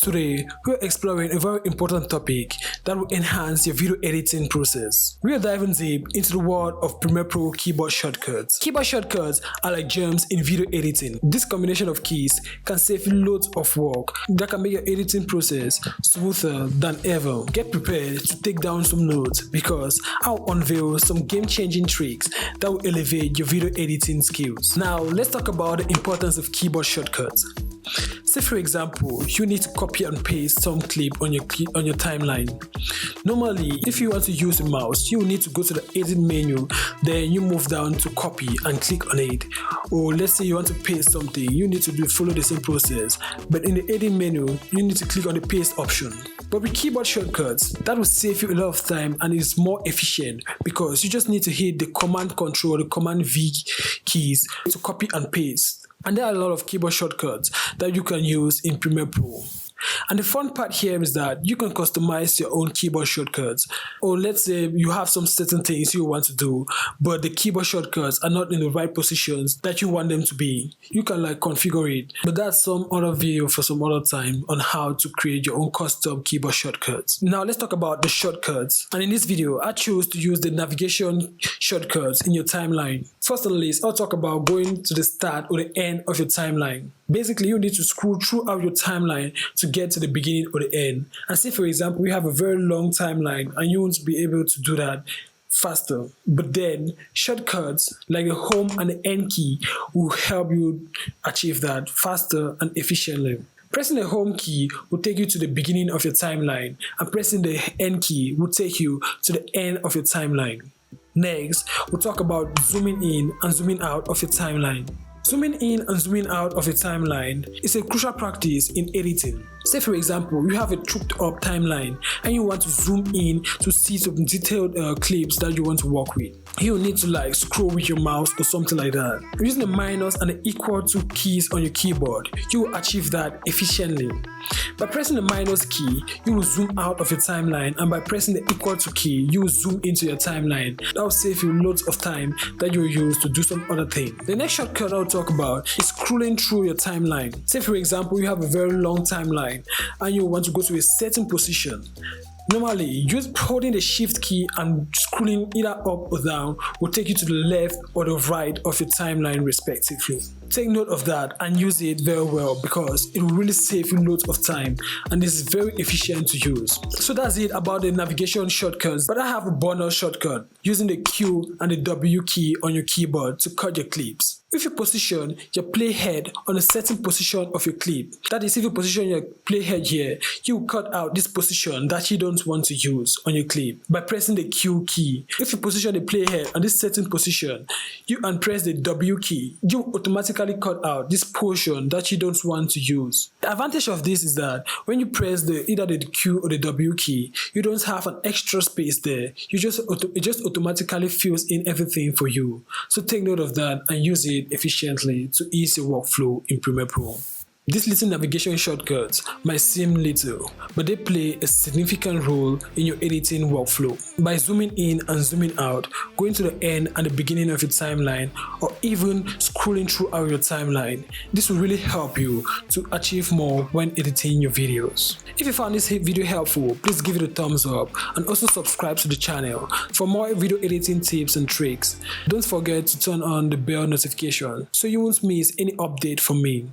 Today, we're exploring a very important topic that will enhance your video editing process. We are diving deep into the world of Premiere Pro keyboard shortcuts. Keyboard shortcuts are like gems in video editing. This combination of keys can save you loads of work that can make your editing process smoother than ever. Get prepared to take down some notes because I'll unveil some game-changing tricks that will elevate your video editing skills. Now, let's talk about the importance of keyboard shortcuts. Say for example, you need to copy and paste some clip on your timeline. Normally, if you want to use a mouse, you will need to go to the edit menu, then you move down to copy and click on it. Or let's say you want to paste something, you need to follow the same process, but in the edit menu, you need to click on the paste option. But with keyboard shortcuts, that will save you a lot of time and is more efficient because you just need to hit the Command Control, the Command V keys to copy and paste. And there are a lot of keyboard shortcuts that you can use in Premiere Pro. And the fun part here is that you can customize your own keyboard shortcuts. Or let's say you have some certain things you want to do, but the keyboard shortcuts are not in the right positions that you want them to be. You can configure it. But that's some other video for some other time on how to create your own custom keyboard shortcuts. Now let's talk about the shortcuts. And in this video, I choose to use the navigation shortcuts in your timeline. First on the list, I'll talk about going to the start or the end of your timeline. Basically, you need to scroll throughout your timeline to get to the beginning or the end. And say, for example, we have a very long timeline and you want to be able to do that faster. But then, shortcuts like the home and the end key will help you achieve that faster and efficiently. Pressing the home key will take you to the beginning of your timeline, and pressing the end key will take you to the end of your timeline. Next, we'll talk about zooming in and zooming out of your timeline. Zooming in and zooming out of a timeline is a crucial practice in editing. Say for example, you have a choked up timeline and you want to zoom in to see some detailed clips that you want to work with. You need to scroll with your mouse or something like that. Using the minus and the equal to keys on your keyboard, you will achieve that efficiently. By pressing the minus key, you will zoom out of your timeline, and by pressing the equal to key, you will zoom into your timeline. That will save you loads of time that you will use to do some other thing. The next shortcut I'll talk about is scrolling through your timeline. Say for example, you have a very long timeline and you want to go to a certain position. Normally, just holding the shift key and scrolling either up or down will take you to the left or the right of your timeline respectively. Take note of that and use it very well because it will really save you loads of time and is very efficient to use. So that's it about the navigation shortcuts, but I have a bonus shortcut using the Q and the W key on your keyboard to cut your clips. If you position your playhead on a certain position of your clip, that is, if you position your playhead here, you will cut out this position that you don't want to use on your clip by pressing the Q key. If you position the playhead on this certain position, and press the W key, you automatically cut out this portion that you don't want to use. The advantage of this is that when you press either the Q or the W key, you don't have an extra space there. It just automatically fills in everything for you. So take note of that and use it efficiently to ease your workflow in Premiere Pro. These little navigation shortcuts might seem little, but they play a significant role in your editing workflow. By zooming in and zooming out, going to the end and the beginning of your timeline, or even scrolling throughout your timeline, this will really help you to achieve more when editing your videos. If you found this video helpful, please give it a thumbs up and also subscribe to the channel for more video editing tips and tricks. Don't forget to turn on the bell notification so you won't miss any update from me.